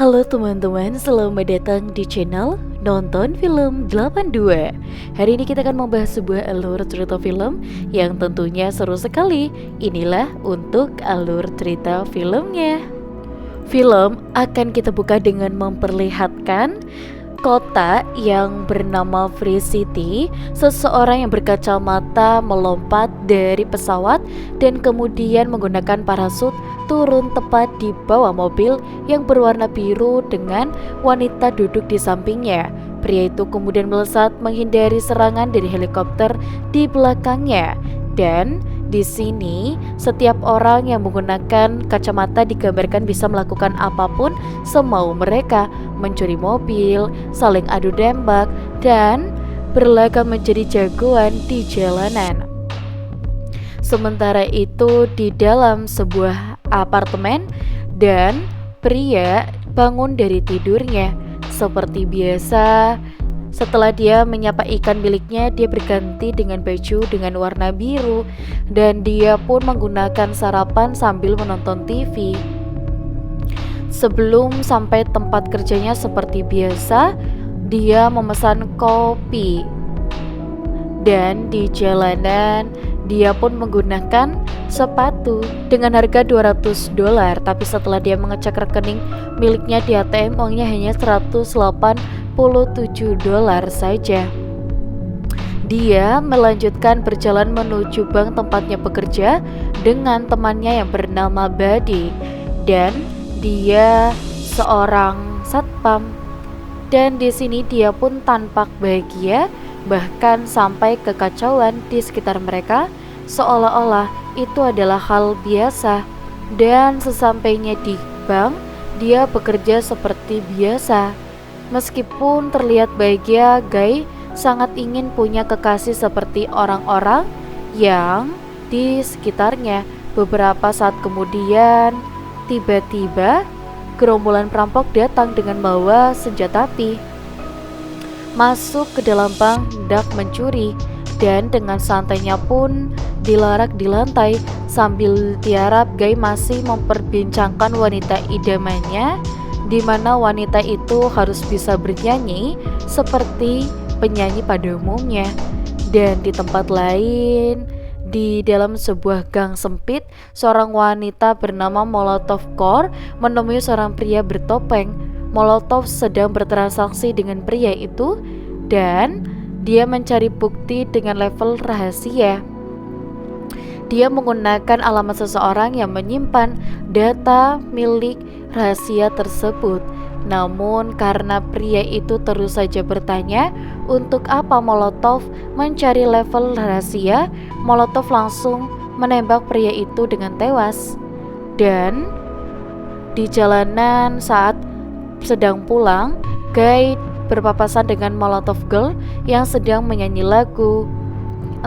Halo teman-teman, selamat datang di channel Nonton Film 82. Hari ini kita akan membahas sebuah alur cerita film yang tentunya seru sekali. Inilah untuk alur cerita filmnya. Film akan kita buka dengan memperlihatkan kota yang bernama Free City. Seseorang yang berkacamata melompat dari pesawat dan kemudian menggunakan parasut turun tepat di bawah mobil yang berwarna biru dengan wanita duduk di sampingnya. Pria itu kemudian melesat menghindari serangan dari helikopter di belakangnya. Dan di sini setiap orang yang menggunakan kacamata digambarkan bisa melakukan apapun semau mereka, mencuri mobil, saling adu tembak, dan berlagak menjadi jagoan di jalanan. Sementara itu di dalam sebuah apartemen dan pria bangun dari tidurnya. Seperti biasa, setelah dia menyapa ikan miliknya, dia berganti dengan baju dengan warna biru dan dia pun menggunakan sarapan sambil menonton TV. Sebelum sampai tempat kerjanya seperti biasa, dia memesan kopi. Dan di jalanan, dia pun menggunakan sepatu dengan harga $200. Tapi setelah dia mengecek rekening miliknya di ATM, uangnya hanya $187 saja. Dia melanjutkan berjalan menuju bank tempatnya bekerja dengan temannya yang bernama Buddy, dan dia seorang satpam. Dan di sini dia pun tampak bahagia, bahkan sampai kekacauan di sekitar mereka, seolah-olah itu adalah hal biasa. Dan sesampainya di bank, dia bekerja seperti biasa. Meskipun terlihat bahagia, Guy sangat ingin punya kekasih seperti orang-orang yang di sekitarnya. Beberapa saat kemudian, tiba-tiba gerombolan perampok datang dengan membawa senjata api, masuk ke dalam bank hendak mencuri, dan dengan santainya pun dilarak di lantai. Sambil tiarap, Guy masih memperbincangkan wanita idamannya, di mana wanita itu harus bisa bernyanyi seperti penyanyi pada umumnya. Dan di tempat lain, di dalam sebuah gang sempit, seorang wanita bernama Molotov Core menemui seorang pria bertopeng. Molotov sedang bertransaksi dengan pria itu dan dia mencari bukti dengan level rahasia. Dia menggunakan alamat seseorang yang menyimpan data milik rahasia tersebut. Namun karena pria itu terus saja bertanya untuk apa Molotov mencari level rahasia, Molotov langsung menembak pria itu dengan tewas. Dan di jalanan saat sedang pulang, Guy berpapasan dengan Molotov Girl yang sedang menyanyi lagu.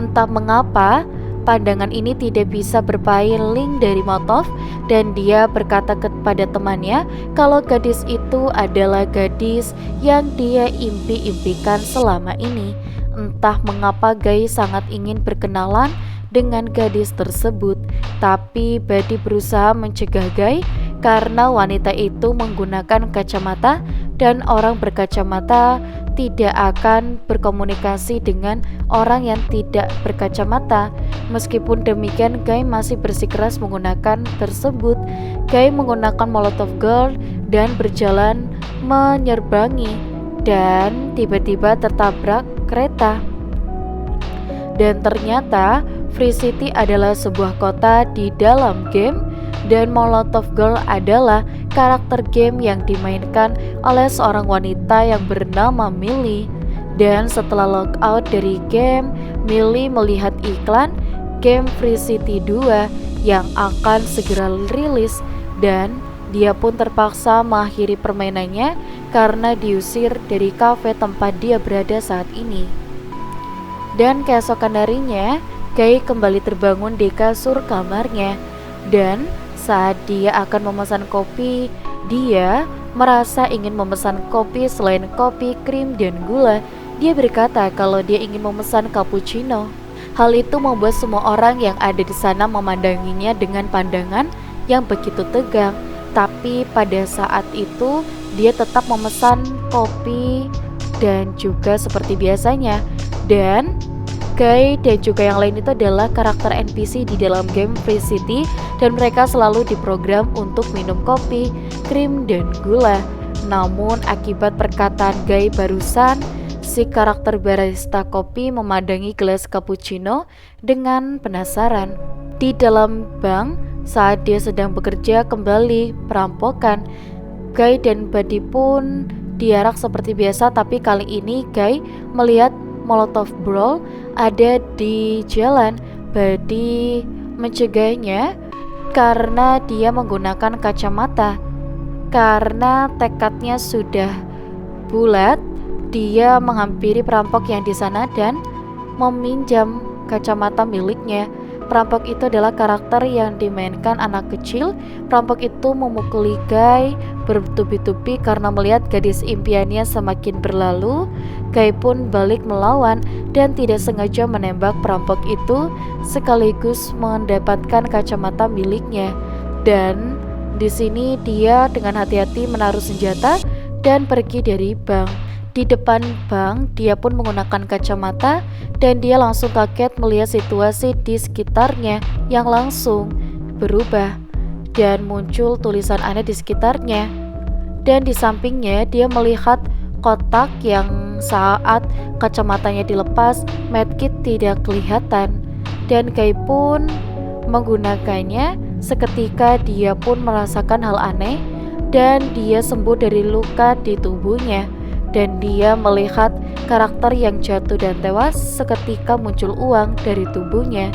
Entah mengapa pandangan ini tidak bisa berpaling dari Molotov, dan dia berkata kepada temannya kalau gadis itu adalah gadis yang dia impi-impikan selama ini. Entah mengapa Guy sangat ingin berkenalan dengan gadis tersebut, tapi Buddy berusaha mencegah Guy karena wanita itu menggunakan kacamata dan orang berkacamata tidak akan berkomunikasi dengan orang yang tidak berkacamata. Meskipun demikian, Guy masih bersikeras menggunakan tersebut. Guy menggunakan Molotov Girl dan berjalan menyerbangi, dan tiba-tiba tertabrak kereta. Dan ternyata Free City adalah sebuah kota di dalam game, dan Molotov Girl adalah karakter game yang dimainkan oleh seorang wanita yang bernama Millie. Dan setelah logout dari game, Millie melihat iklan game Free City 2 yang akan segera rilis, dan dia pun terpaksa mengakhiri permainannya karena diusir dari kafe tempat dia berada saat ini. Dan keesokan harinya, Guy kembali terbangun di kasur kamarnya, dan saat dia akan memesan kopi, dia merasa ingin memesan kopi selain kopi, krim, dan gula. Dia berkata kalau dia ingin memesan cappuccino. Hal itu membuat semua orang yang ada di sana memandanginya dengan pandangan yang begitu tegang. Tapi pada saat itu dia tetap memesan kopi dan juga seperti biasanya. Dan Guy dan juga yang lain itu adalah karakter NPC di dalam game Free City, dan mereka selalu diprogram untuk minum kopi, krim, dan gula. Namun akibat perkataan Guy barusan, si karakter barista kopi memandangi gelas cappuccino dengan penasaran. Di dalam bank, saat dia sedang bekerja kembali perampokan, Guy dan Buddy pun diarak seperti biasa, tapi kali ini Guy melihat Molotov Brawl ada di jalan. Buddy mencegahnya karena dia menggunakan kacamata. Karena tekadnya sudah bulat, dia menghampiri perampok yang di sana dan meminjam kacamata miliknya. Perampok itu adalah karakter yang dimainkan anak kecil. Perampok itu memukuli Guy bertubi-tubi karena melihat gadis impiannya semakin berlalu. Guy pun balik melawan dan tidak sengaja menembak perampok itu sekaligus mendapatkan kacamata miliknya. Dan di sini dia dengan hati-hati menaruh senjata dan pergi dari bank. Di depan bank, dia pun menggunakan kacamata dan dia langsung kaget melihat situasi di sekitarnya yang langsung berubah dan muncul tulisan aneh di sekitarnya. Dan di sampingnya dia melihat kotak yang saat kacamatanya dilepas, medkit tidak kelihatan. Dan Guy pun menggunakannya. Seketika dia pun merasakan hal aneh dan dia sembuh dari luka di tubuhnya. Dan dia melihat karakter yang jatuh dan tewas, seketika muncul uang dari tubuhnya.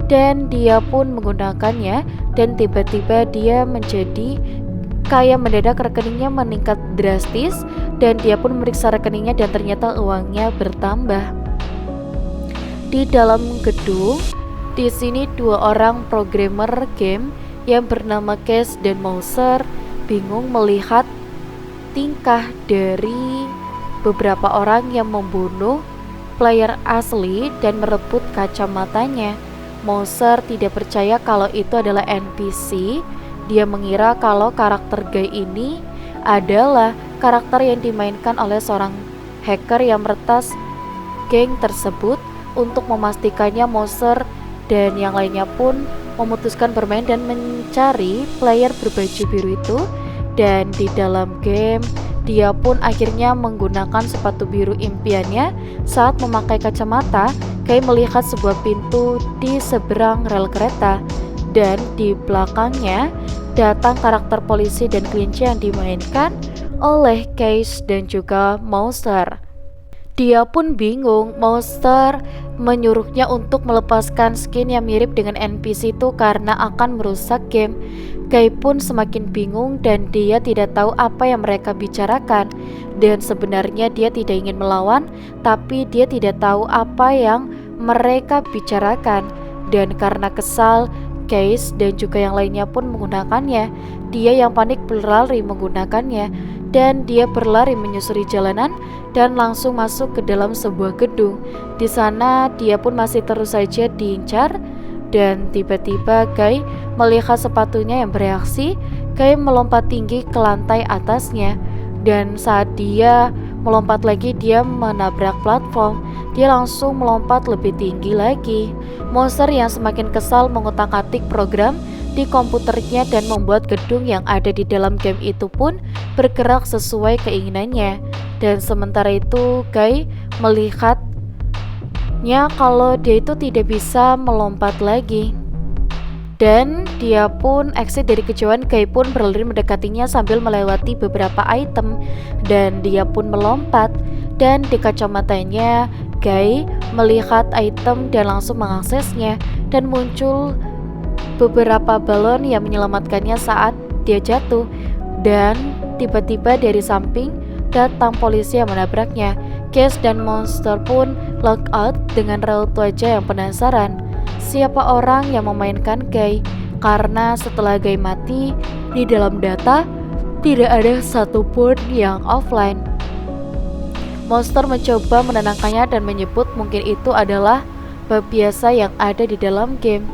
Dan dia pun menggunakannya dan tiba-tiba dia menjadi kaya mendadak, rekeningnya meningkat drastis dan dia pun memeriksa rekeningnya dan ternyata uangnya bertambah. Di dalam gedung, di sini dua orang programmer game yang bernama Cash dan Mouser bingung melihat tingkah dari beberapa orang yang membunuh player asli dan merebut kacamatanya. Mouser tidak percaya kalau itu adalah NPC. Dia mengira kalau karakter Guy ini adalah karakter yang dimainkan oleh seorang hacker yang meretas geng tersebut. Untuk memastikannya, Mouser dan yang lainnya pun memutuskan bermain dan mencari player berbaju biru itu. Dan di dalam game, dia pun akhirnya menggunakan sepatu biru impiannya. Saat memakai kacamata, Guy melihat sebuah pintu di seberang rel kereta. Dan di belakangnya datang karakter polisi dan kelinci yang dimainkan oleh Case dan juga Mouser. Dia pun bingung. Mouser menyuruhnya untuk melepaskan skin yang mirip dengan NPC itu karena akan merusak game. Guy pun semakin bingung dan dia tidak tahu apa yang mereka bicarakan. Dan sebenarnya dia tidak ingin melawan, tapi dia tidak tahu apa yang mereka bicarakan. Dan karena kesal, Case dan juga yang lainnya pun menggunakannya. Dia yang panik berlari menggunakannya, dan dia berlari menyusuri jalanan dan langsung masuk ke dalam sebuah gedung. Di sana dia pun masih terus saja diincar. Dan tiba-tiba Guy melihat sepatunya yang bereaksi. Guy melompat tinggi ke lantai atasnya, dan saat dia melompat lagi, dia menabrak platform. Dia langsung melompat lebih tinggi lagi. Mouser yang semakin kesal mengutak-atik program di komputernya dan membuat gedung yang ada di dalam game itu pun bergerak sesuai keinginannya. Dan sementara itu Guy melihatnya kalau dia itu tidak bisa melompat lagi. Dan dia pun exit dari kejauhan. Guy pun berlari mendekatinya sambil melewati beberapa item, dan dia pun melompat. Dan di kacamatanya Guy melihat item dan langsung mengaksesnya, dan muncul beberapa balon yang menyelamatkannya saat dia jatuh. Dan tiba-tiba dari samping datang polisi yang menabraknya. Cash dan Monster pun lockout dengan raut wajah yang penasaran. Siapa orang yang memainkan Guy? Karena setelah Guy mati, di dalam data tidak ada satupun yang offline. Monster mencoba menenangkannya dan menyebut mungkin itu adalah bug biasa yang ada di dalam game.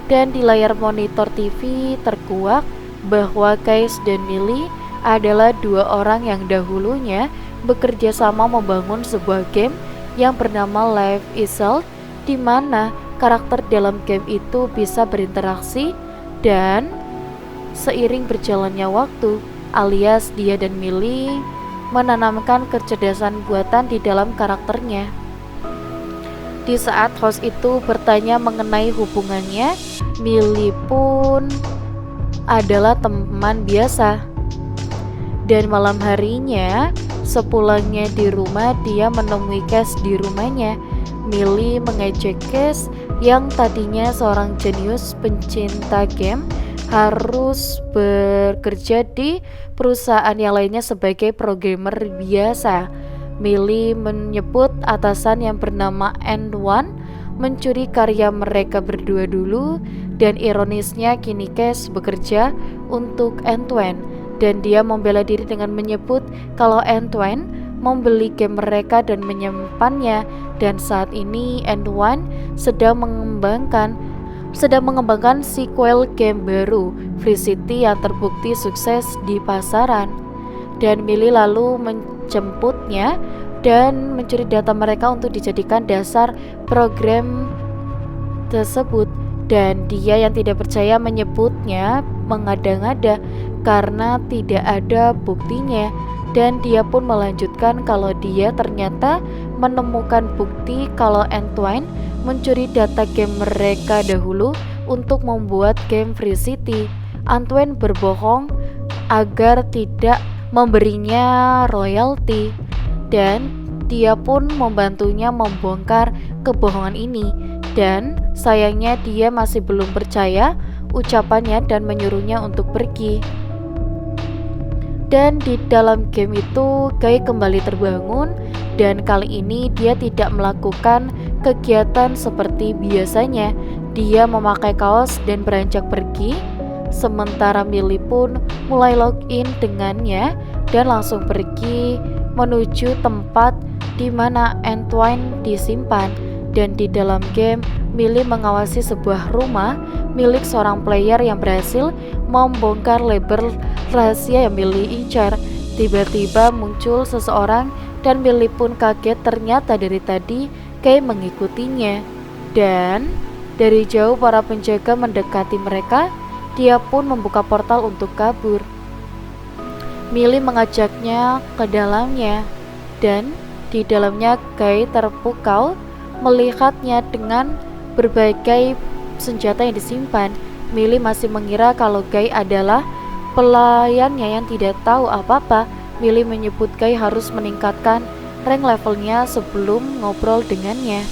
Dan di layar monitor TV terkuak bahwa Case dan Millie adalah dua orang yang dahulunya bekerja sama membangun sebuah game yang bernama Life Itself, di mana karakter dalam game itu bisa berinteraksi dan seiring berjalannya waktu, alias dia dan Millie menanamkan kecerdasan buatan di dalam karakternya. Di saat host itu bertanya mengenai hubungannya, Millie pun adalah teman biasa. Dan malam harinya, sepulangnya di rumah, dia menemui Cass di rumahnya. Millie mengejek Cass yang tadinya seorang jenius pencinta game harus bekerja di perusahaan yang lainnya sebagai programmer biasa. Millie menyebut atasan yang bernama N1 mencuri karya mereka berdua dulu, dan ironisnya kini Cass bekerja untuk N1 dan dia membela diri dengan menyebut kalau N1 membeli game mereka dan menyimpannya, dan saat ini N1 sedang mengembangkan sequel game baru, Free City, yang terbukti sukses di pasaran. Dan Millie lalu menjemputnya dan mencuri data mereka untuk dijadikan dasar program tersebut. Dan dia yang tidak percaya menyebutnya mengada-ngada karena tidak ada buktinya. Dan dia pun melanjutkan kalau dia ternyata menemukan bukti kalau N1 mencuri data game mereka dahulu untuk membuat game Free City. N1 berbohong agar tidak memberinya royalti, dan dia pun membantunya membongkar kebohongan ini. Dan sayangnya dia masih belum percaya ucapannya dan menyuruhnya untuk pergi. Dan di dalam game itu Guy kembali terbangun, dan kali ini dia tidak melakukan kegiatan seperti biasanya. Dia memakai kaos dan beranjak pergi. Sementara Millie pun mulai login dengannya dan langsung pergi menuju tempat di mana N1 disimpan. Dan di dalam game, Millie mengawasi sebuah rumah milik seorang player yang berhasil membongkar label rahasia yang Millie incar. Tiba-tiba muncul seseorang dan Millie pun kaget, ternyata dari tadi Guy mengikutinya. Dan dari jauh para penjaga mendekati mereka. Dia pun membuka portal untuk kabur. Millie mengajaknya ke dalamnya, dan di dalamnya Guy terpukau melihatnya dengan berbagai senjata yang disimpan. Millie masih mengira kalau Guy adalah pelayannya yang tidak tahu apa-apa. Millie menyebut Guy harus meningkatkan rank levelnya sebelum ngobrol dengannya.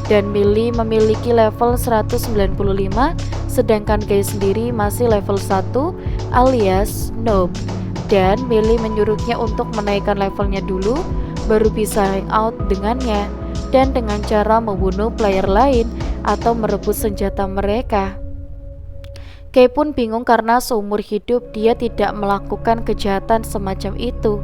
Dan Millie memiliki level 195, sedangkan Guy sendiri masih level 1 alias noob. Dan Millie menyuruhnya untuk menaikkan levelnya dulu, baru bisa hangout dengannya, dan dengan cara membunuh player lain atau merebut senjata mereka. Guy pun bingung karena seumur hidup dia tidak melakukan kejahatan semacam itu.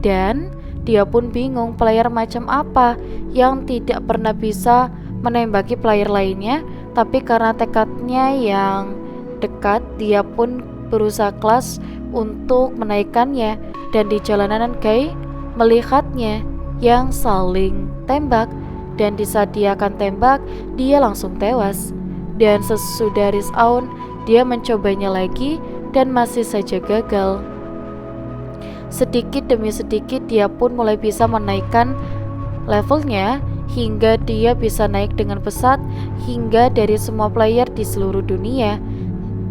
Dan dia pun bingung player macam apa yang tidak pernah bisa menembaki player lainnya, tapi karena tekadnya yang dekat, dia pun berusaha kelas untuk menaikkannya. Dan di jalanan Guy melihatnya yang saling tembak, dan di saat dia akan tembak, dia langsung tewas. Dan sesudah respawn, dia mencobanya lagi dan masih saja gagal. Sedikit demi sedikit dia pun mulai bisa menaikkan levelnya hingga dia bisa naik dengan pesat, hingga dari semua player di seluruh dunia,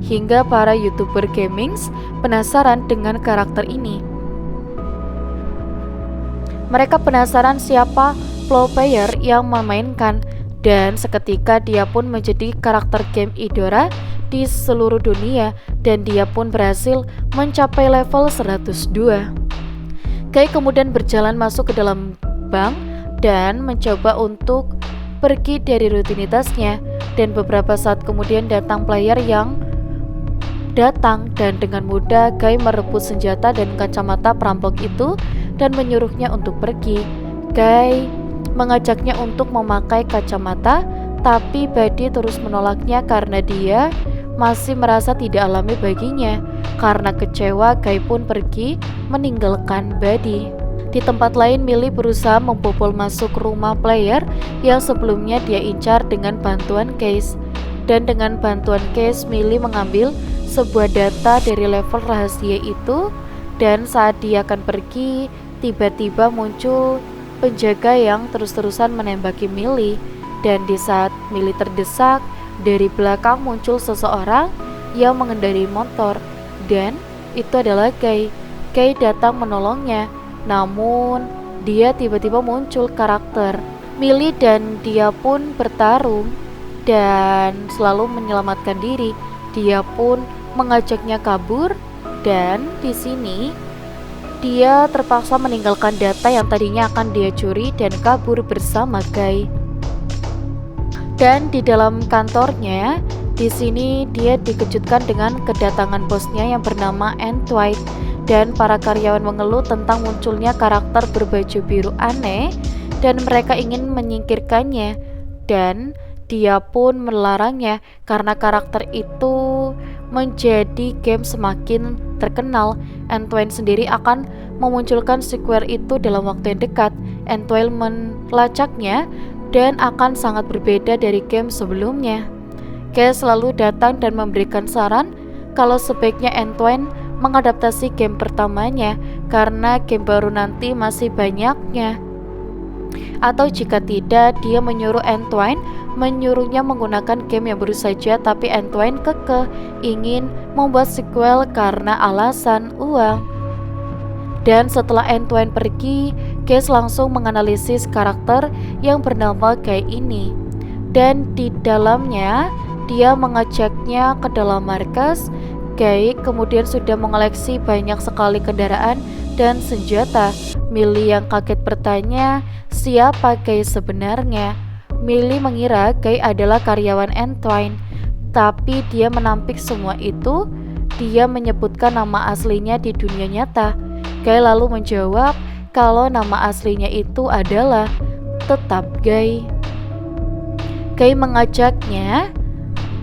hingga para YouTuber gaming penasaran dengan karakter ini. Mereka penasaran siapa pro player yang memainkan, dan seketika dia pun menjadi karakter game idola di seluruh dunia, dan dia pun berhasil mencapai level 102. Guy kemudian berjalan masuk ke dalam bank dan mencoba untuk pergi dari rutinitasnya, dan beberapa saat kemudian datang player yang datang, dan dengan mudah Guy merebut senjata dan kacamata perampok itu dan menyuruhnya untuk pergi. Guy mengajaknya untuk memakai kacamata, tapi Buddy terus menolaknya karena dia masih merasa tidak alami baginya. Karena kecewa, Guy pun pergi meninggalkan Buddy. Di tempat lain, Millie berusaha membobol masuk rumah player yang sebelumnya dia incar dengan bantuan Case. Dan dengan bantuan Case, Millie mengambil sebuah data dari level rahasia itu. Dan saat dia akan pergi, tiba-tiba muncul penjaga yang terus-terusan menembaki Millie. Dan di saat Millie terdesak, dari belakang muncul seseorang yang mengendarai motor. Dan itu adalah Guy. Guy datang menolongnya. Namun dia tiba-tiba muncul karakter Millie dan dia pun bertarung dan selalu menyelamatkan diri. Dia pun mengajaknya kabur dan di sini dia terpaksa meninggalkan data yang tadinya akan dia curi dan kabur bersama Guy. Dan di dalam kantornya, di sini dia dikejutkan dengan kedatangan bosnya yang bernama Antoine. Dan para karyawan mengeluh tentang munculnya karakter berbaju biru aneh dan mereka ingin menyingkirkannya. Dan dia pun melarangnya karena karakter itu menjadi game semakin terkenal. Antoine sendiri akan memunculkan sequel itu dalam waktu yang dekat. Antoine melacaknya dan akan sangat berbeda dari game sebelumnya. Kay selalu datang dan memberikan saran kalau sebaiknya Antoine mengadaptasi game pertamanya karena game baru nanti masih banyaknya. Atau jika tidak, dia menyuruh Antoine menyuruhnya menggunakan game yang baru saja, tapi Antoine kekeh ingin membuat sequel karena alasan uang. Dan setelah Antoine pergi, Case langsung menganalisis karakter yang bernama Guy ini. Dan di dalamnya, dia mengajaknya ke dalam markas. Guy kemudian sudah mengoleksi banyak sekali kendaraan dan senjata. Millie yang kaget bertanya, siapa Guy sebenarnya? Millie mengira Guy adalah karyawan Antoine, tapi dia menampik semua itu. Dia menyebutkan nama aslinya di dunia nyata. Guy lalu menjawab kalau nama aslinya itu adalah tetap Guy. Guy mengajaknya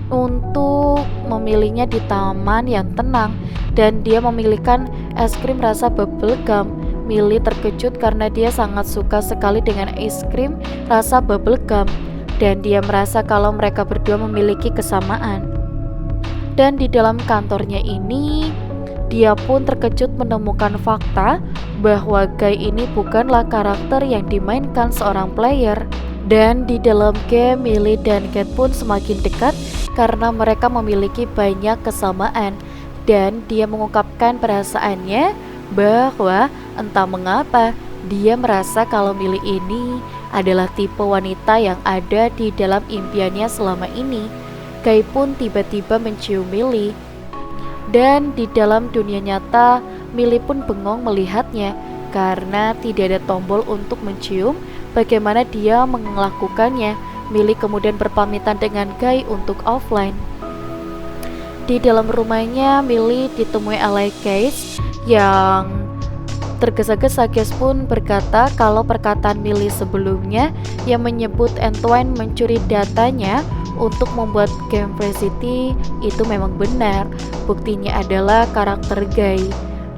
untuk memilihnya di taman yang tenang dan dia memilihkan es krim rasa bubblegum. Millie terkejut karena dia sangat suka sekali dengan es krim rasa bubblegum dan dia merasa kalau mereka berdua memiliki kesamaan. Dan di dalam kantornya ini, dia pun terkejut menemukan fakta bahwa Guy ini bukanlah karakter yang dimainkan seorang player. Dan di dalam game, Millie dan Cat pun semakin dekat karena mereka memiliki banyak kesamaan. Dan dia mengungkapkan perasaannya bahwa entah mengapa dia merasa kalau Millie ini adalah tipe wanita yang ada di dalam impiannya selama ini. Guy pun tiba-tiba mencium Millie. Dan di dalam dunia nyata, Millie pun bengong melihatnya karena tidak ada tombol untuk mencium. Bagaimana dia melakukannya? Millie kemudian berpamitan dengan Guy untuk offline. Di dalam rumahnya, Millie ditemui oleh Case yang tergesa-gesa. Case pun berkata kalau perkataan Millie sebelumnya yang menyebut Antoine mencuri datanya untuk membuat game Free City itu memang benar. Buktinya adalah karakter Guy.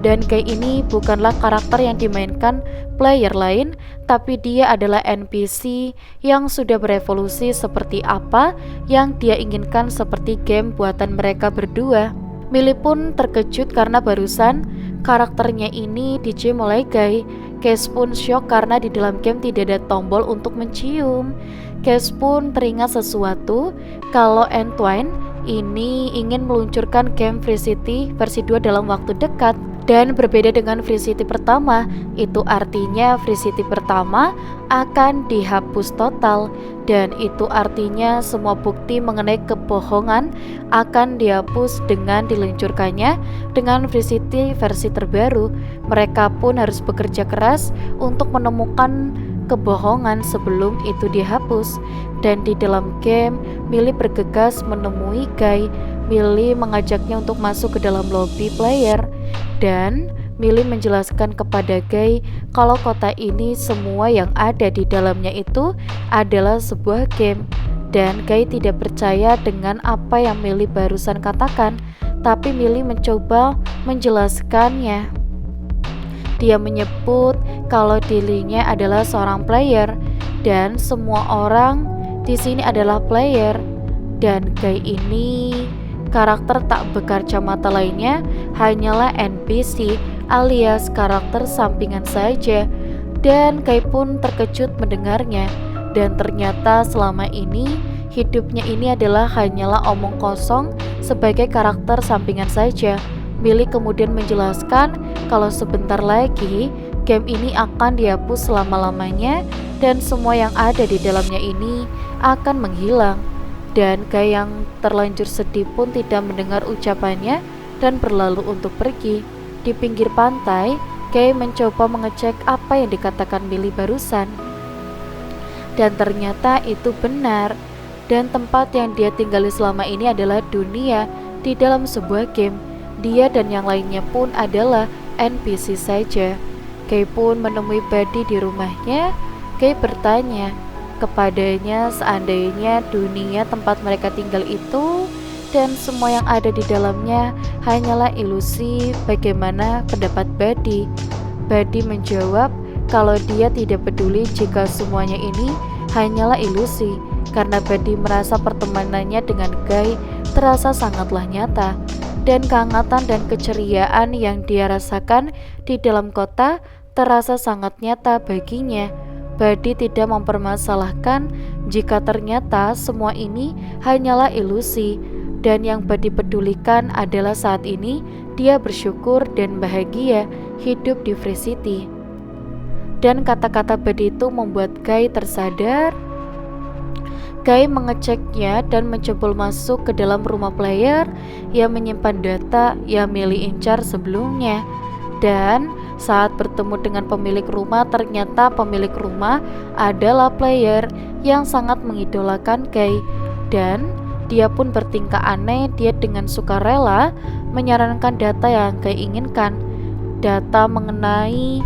Dan Guy ini bukanlah karakter yang dimainkan player lain, tapi dia adalah NPC yang sudah berevolusi seperti apa yang dia inginkan seperti game buatan mereka berdua. Millie pun terkejut karena barusan karakternya ini di-gym oleh Guy. Case pun shock karena di dalam game tidak ada tombol untuk mencium. Case pun teringat sesuatu kalau Antoine ini ingin meluncurkan game Free City versi 2 dalam waktu dekat. Dan berbeda dengan Free City pertama, itu artinya Free City pertama akan dihapus total. Dan itu artinya semua bukti mengenai kebohongan akan dihapus dengan diluncurkannya dengan Free City versi terbaru. Mereka pun harus bekerja keras untuk menemukan kebohongan sebelum itu dihapus. Dan di dalam game, Millie bergegas menemui Guy. Millie mengajaknya untuk masuk ke dalam lobby player. Dan Millie menjelaskan kepada Guy kalau kota ini semua yang ada di dalamnya itu adalah sebuah game. Dan Guy tidak percaya dengan apa yang Millie barusan katakan. tapi Millie mencoba menjelaskannya. Dia menyebut kalau dirinya adalah seorang player dan semua orang di sini adalah player, dan Guy ini karakter tak berkacamata lainnya hanyalah NPC alias karakter sampingan saja. Dan Guy pun terkejut mendengarnya, dan ternyata selama ini hidupnya ini adalah hanyalah omong kosong sebagai karakter sampingan saja. Millie kemudian menjelaskan kalau sebentar lagi game ini akan dihapus selama-lamanya dan semua yang ada di dalamnya ini akan menghilang. Dan Guy yang terlanjur sedih pun tidak mendengar ucapannya dan berlalu untuk pergi. Di pinggir pantai, Guy mencoba mengecek apa yang dikatakan Millie barusan. Dan ternyata itu benar. Dan tempat yang dia tinggali selama ini adalah dunia di dalam sebuah game. Dia dan yang lainnya pun adalah NPC saja. Guy pun menemui Buddy di rumahnya. Guy bertanya kepadanya seandainya dunia tempat mereka tinggal itu dan semua yang ada di dalamnya hanyalah ilusi, bagaimana pendapat Buddy? Buddy menjawab kalau dia tidak peduli jika semuanya ini hanyalah ilusi, karena Buddy merasa pertemanannya dengan Guy terasa sangatlah nyata, dan kehangatan dan keceriaan yang dia rasakan di dalam kota terasa sangat nyata baginya. Buddy tidak mempermasalahkan jika ternyata semua ini hanyalah ilusi, dan yang Buddy pedulikan adalah saat ini dia bersyukur dan bahagia hidup di Free City. Dan kata-kata Buddy itu membuat Guy tersadar. Guy mengeceknya dan mencoba masuk ke dalam rumah player yang menyimpan data yang Millie incar sebelumnya. Dan saat bertemu dengan pemilik rumah, ternyata pemilik rumah adalah player yang sangat mengidolakan Guy. Dan dia pun bertingkah aneh. Dia dengan sukarela menyarankan data yang Guy inginkan, data mengenai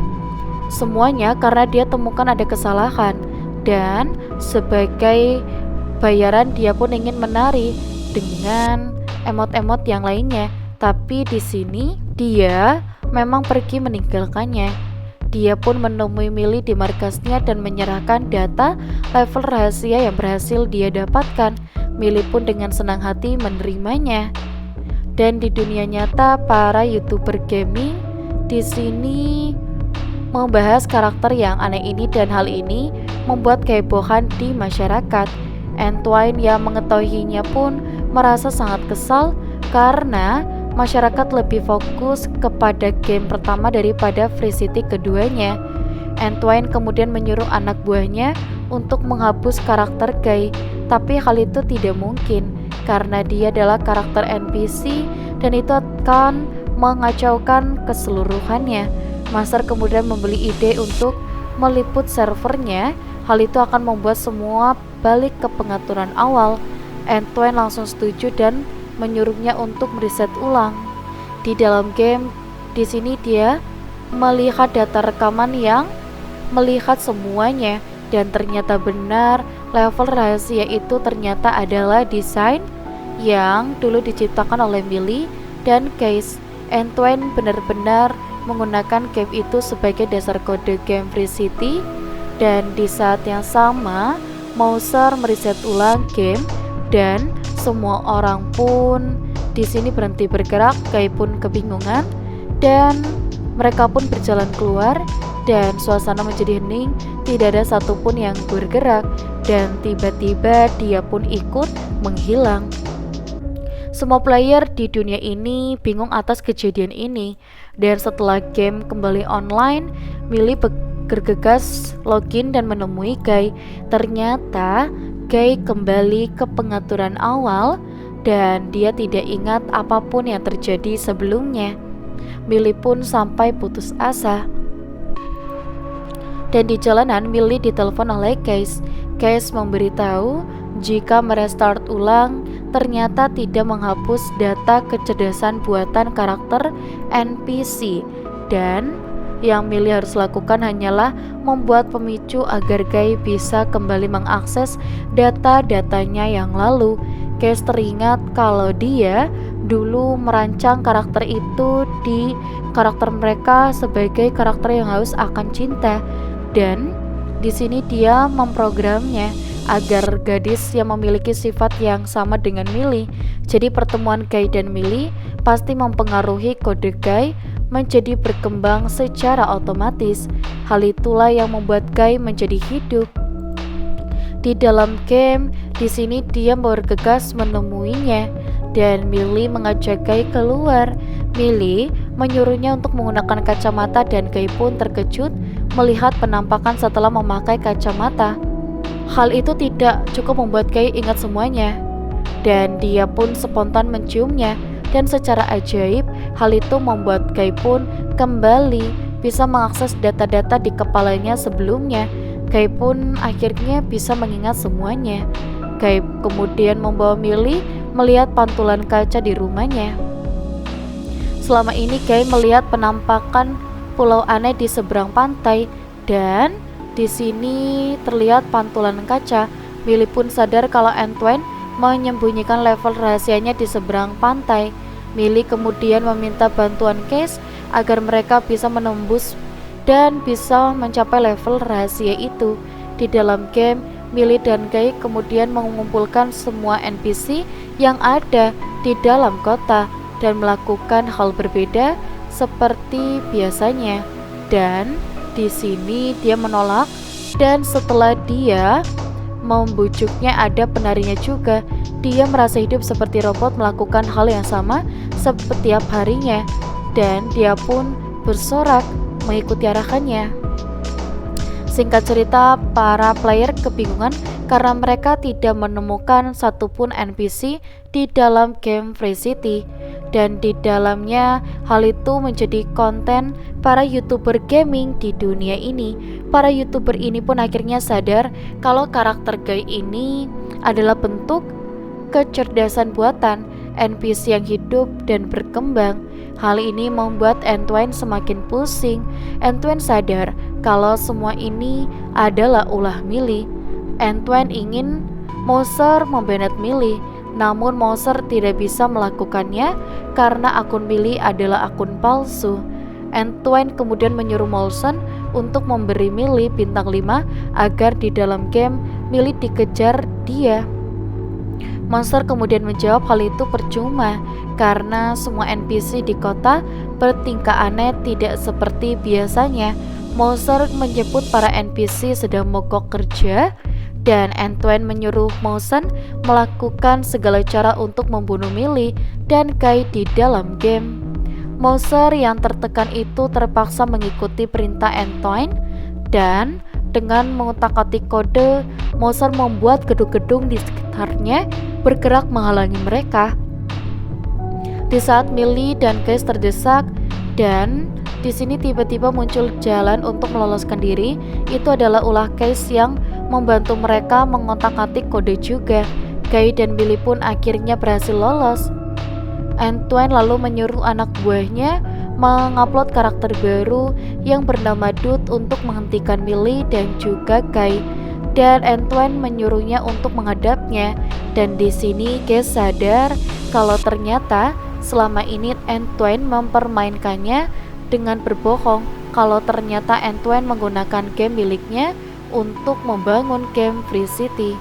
semuanya karena dia temukan ada kesalahan. Dan sebagai bayaran dia pun ingin menari dengan emot-emot yang lainnya. Tapi di sini dia memang pergi meninggalkannya. Dia pun menemui Millie di markasnya dan menyerahkan data level rahasia yang berhasil dia dapatkan. Millie pun dengan senang hati menerimanya. Dan di dunia nyata, para YouTuber gaming di sini membahas karakter yang aneh ini, dan hal ini membuat kehebohan di masyarakat. Antoine yang mengetahuinya pun merasa sangat kesal karena masyarakat lebih fokus kepada game pertama daripada Free City keduanya. Antoine kemudian menyuruh anak buahnya untuk menghapus karakter Guy, tapi hal itu tidak mungkin karena dia adalah karakter NPC dan itu akan mengacaukan keseluruhannya. Master kemudian membeli ide untuk meliput servernya. Hal itu akan membuat semua balik ke pengaturan awal. Antoine langsung setuju dan menyuruhnya untuk mereset ulang. Di dalam game, di sini dia melihat data rekaman yang melihat semuanya, dan ternyata benar level rahasia itu ternyata adalah desain yang dulu diciptakan oleh Millie dan Case. Antoine benar-benar menggunakan game itu sebagai dasar kode game Free City, dan di saat yang sama Mouser mereset ulang game dan semua orang pun di sini berhenti bergerak. Guy pun kebingungan dan mereka pun berjalan keluar dan suasana menjadi hening, tidak ada satupun yang bergerak, dan tiba-tiba dia pun ikut menghilang. Semua player di dunia ini bingung atas kejadian ini, dan setelah game kembali online, Millie bergegas login dan menemui Guy. Ternyata Guy kembali ke pengaturan awal dan dia tidak ingat apapun yang terjadi sebelumnya. Millie pun sampai putus asa. Dan di jalanan Millie ditelepon oleh Case. Case memberitahu jika merestart ulang ternyata tidak menghapus data kecerdasan buatan karakter NPC, dan yang Millie harus lakukan hanyalah membuat pemicu agar Guy bisa kembali mengakses data-datanya yang lalu. Case teringat kalau dia dulu merancang karakter itu di karakter mereka sebagai karakter yang haus akan cinta, dan di sini dia memprogramnya agar gadis yang memiliki sifat yang sama dengan Millie. Jadi pertemuan Guy dan Millie pasti mempengaruhi kode Guy menjadi berkembang secara otomatis. Hal itulah yang membuat Guy menjadi hidup. Di dalam game, di sini dia bergegas menemuinya dan Millie mengajak Guy keluar. Millie menyuruhnya untuk menggunakan kacamata dan Guy pun terkejut melihat penampakan setelah memakai kacamata. Hal itu tidak cukup membuat Guy ingat semuanya, dan dia pun spontan menciumnya, dan secara ajaib hal itu membuat Guy pun kembali bisa mengakses data-data di kepalanya sebelumnya. Guy pun akhirnya bisa mengingat semuanya. Guy kemudian membawa Millie melihat pantulan kaca di rumahnya. Selama ini Guy melihat penampakan pulau aneh di seberang pantai, dan di sini terlihat pantulan kaca. Millie pun sadar kalau Antoine menyembunyikan level rahasianya di seberang pantai. Millie kemudian meminta bantuan Case agar mereka bisa menembus dan bisa mencapai level rahasia itu. Di dalam game, Millie dan Guy kemudian mengumpulkan semua NPC yang ada di dalam kota dan melakukan hal berbeda seperti biasanya. Dan di sini dia menolak, dan setelah dia membujuknya ada penarinya juga. Dia merasa hidup seperti robot melakukan hal yang sama setiap harinya, dan dia pun bersorak mengikuti arahannya. Singkat cerita, para player kebingungan karena mereka tidak menemukan satupun NPC di dalam game Free City, dan di dalamnya hal itu menjadi konten para YouTuber gaming di dunia ini. Para YouTuber ini pun akhirnya sadar kalau karakter Guy ini adalah bentuk kecerdasan buatan NPC yang hidup dan berkembang. Hal ini membuat Antoine semakin pusing. Antoine sadar kalau semua ini adalah ulah Millie. Antoine ingin Mouser membanet Millie, namun Mouser tidak bisa melakukannya karena akun Millie adalah akun palsu. Antoine kemudian menyuruh Molson untuk memberi Millie bintang 5 agar di dalam game Millie dikejar dia. Monster kemudian menjawab hal itu percuma karena semua NPC di kota bertingkah aneh tidak seperti biasanya. Monster menyebut para NPC sedang mogok kerja, dan Antoine menyuruh Mousen melakukan segala cara untuk membunuh Millie dan Guy di dalam game. Mouser yang tertekan itu terpaksa mengikuti perintah Antoine, dan dengan mengutak-atik kode, Mouser membuat gedung-gedung di sekitarnya bergerak menghalangi mereka. Di saat Millie dan Guy terdesak, dan di sini tiba-tiba muncul jalan untuk meloloskan diri. Itu adalah ulah Case yang membantu mereka mengotak-atik kode juga. Guy dan Millie pun akhirnya berhasil lolos. Antoine lalu menyuruh anak buahnya mengupload karakter baru yang bernama Dude untuk menghentikan Millie dan juga Guy, dan Antoine menyuruhnya untuk menghadapnya. Dan di sini Guy sadar kalau ternyata selama ini Antoine mempermainkannya dengan berbohong kalau ternyata Antoine menggunakan game miliknya untuk membangun game Free City.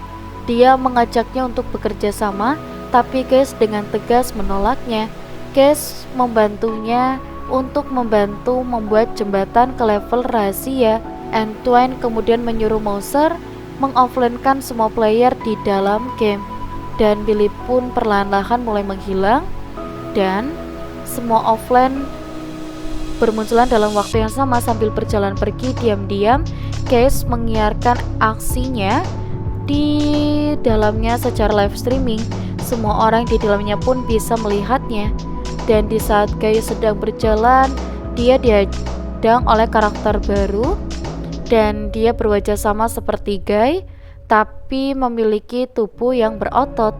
Dia mengajaknya untuk bekerja sama, tapi Case dengan tegas menolaknya. Case membantunya untuk membantu membuat jembatan ke level rahasia. Antoine kemudian menyuruh Mouser mengoffline-kan semua player di dalam game, dan Billy pun perlahan-lahan mulai menghilang, dan semua offline bermunculan dalam waktu yang sama. Sambil berjalan pergi diam-diam, Case mengiarkan aksinya di dalamnya secara live streaming. Semua orang di dalamnya pun bisa melihatnya. Dan di saat Guy sedang berjalan, dia dihadang oleh karakter baru, dan dia berwajah sama seperti Guy tapi memiliki tubuh yang berotot.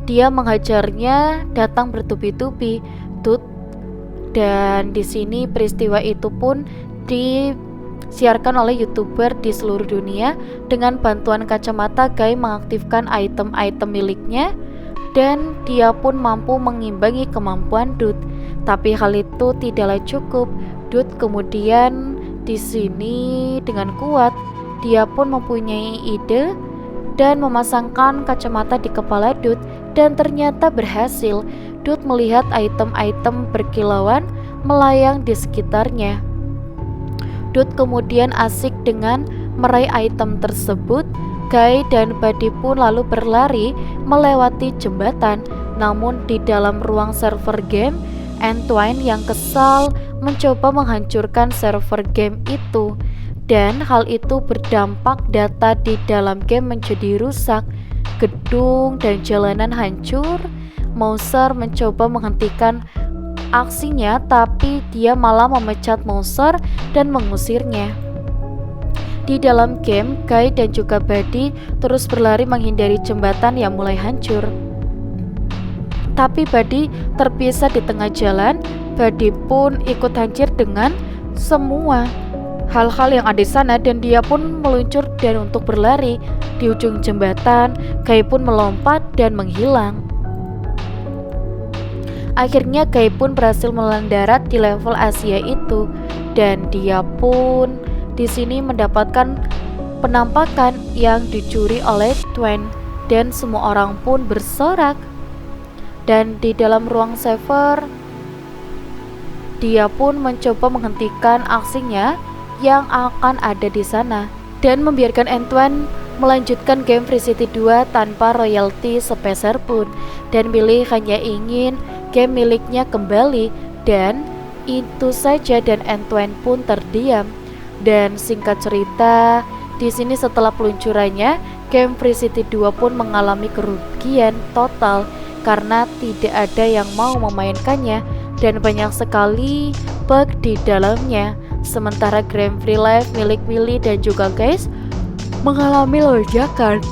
Dia menghajarnya datang bertubi-tubi, dan di sini peristiwa itu pun disiarkan oleh YouTuber di seluruh dunia. Dengan bantuan kacamata, Guy mengaktifkan item-item miliknya, dan dia pun mampu mengimbangi kemampuan Dut. Tapi hal itu tidaklah cukup. Dut kemudian di sini dengan kuat dia pun mempunyai ide dan memasangkan kacamata di kepala Dut, dan ternyata berhasil. Dut melihat item-item berkilauan melayang di sekitarnya. Dut kemudian asik dengan meraih item tersebut. Guy dan Buddy pun lalu berlari melewati jembatan. Namun di dalam ruang server game, Antoine yang kesal mencoba menghancurkan server game itu, dan hal itu berdampak data di dalam game menjadi rusak. Gedung dan jalanan hancur. Mouser mencoba menghentikan aksinya, tapi dia malah memecat Mouser dan mengusirnya. Di dalam game, Guy dan juga Buddy terus berlari menghindari jembatan yang mulai hancur. Tapi Buddy terpisah di tengah jalan. Buddy pun ikut hancur dengan semua hal-hal yang ada di sana, dan dia pun meluncur dan untuk berlari di ujung jembatan. Guy pun melompat dan menghilang. Akhirnya Guy pun berhasil mendarat di level Asia itu, dan dia pun di sini mendapatkan penampakan yang dicuri oleh Twain, dan semua orang pun bersorak. Dan di dalam ruang server, dia pun mencoba menghentikan aksinya yang akan ada di sana dan membiarkan Antoine melanjutkan game Free City 2 tanpa royalti sepeser pun. Dan Millie hanya ingin game miliknya kembali, dan itu saja. Dan Antoine pun terdiam. Dan singkat cerita, di sini setelah peluncurannya, game Free City 2 pun mengalami kerugian total karena tidak ada yang mau memainkannya dan banyak sekali bug di dalamnya. Sementara game Free Life milik Millie dan juga Guys mengalami lonjakan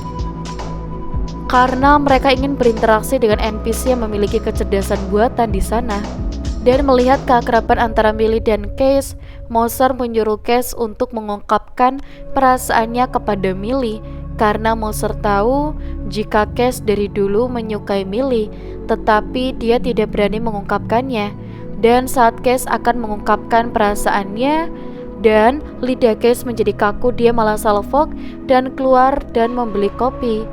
karena mereka ingin berinteraksi dengan NPC yang memiliki kecerdasan buatan di sana. Dan melihat keakraban antara Millie dan Case, Mouser menyuruh Case untuk mengungkapkan perasaannya kepada Millie, karena Mouser tahu jika Case dari dulu menyukai Millie, tetapi dia tidak berani mengungkapkannya. Dan saat Case akan mengungkapkan perasaannya, dan lidah Case menjadi kaku, dia malah salfok dan keluar dan membeli kopi.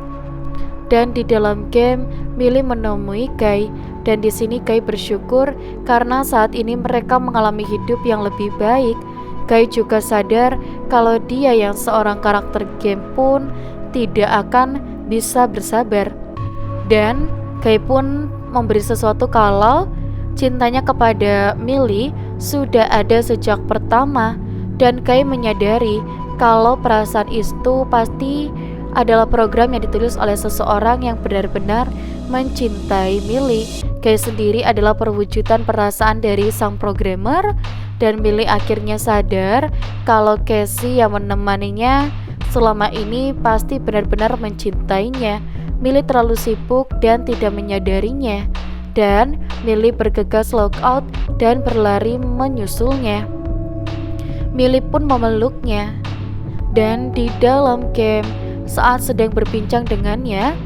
Dan di dalam game, Millie menemui Guy, dan di sini Guy bersyukur karena saat ini mereka mengalami hidup yang lebih baik. Guy juga sadar kalau dia yang seorang karakter game pun tidak akan bisa bersabar. Dan Guy pun memberi sesuatu kalau cintanya kepada Millie sudah ada sejak pertama, dan Guy menyadari kalau perasaan itu pasti adalah program yang ditulis oleh seseorang yang benar-benar mencintai Millie. Guy sendiri adalah perwujudan perasaan dari sang programmer, dan Millie akhirnya sadar kalau Casey yang menemaninya selama ini pasti benar-benar mencintainya. Millie terlalu sibuk dan tidak menyadarinya, dan Millie bergegas logout dan berlari menyusulnya. Millie pun memeluknya, dan di dalam game saat sedang berbincang dengannya,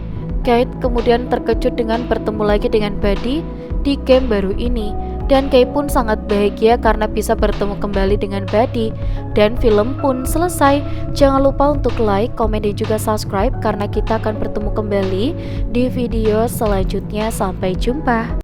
Kate kemudian terkejut dengan bertemu lagi dengan Buddy di game baru ini. Dan Kate pun sangat bahagia karena bisa bertemu kembali dengan Buddy. Dan film pun selesai. Jangan lupa untuk like, komen, dan juga subscribe karena kita akan bertemu kembali di video selanjutnya. Sampai jumpa.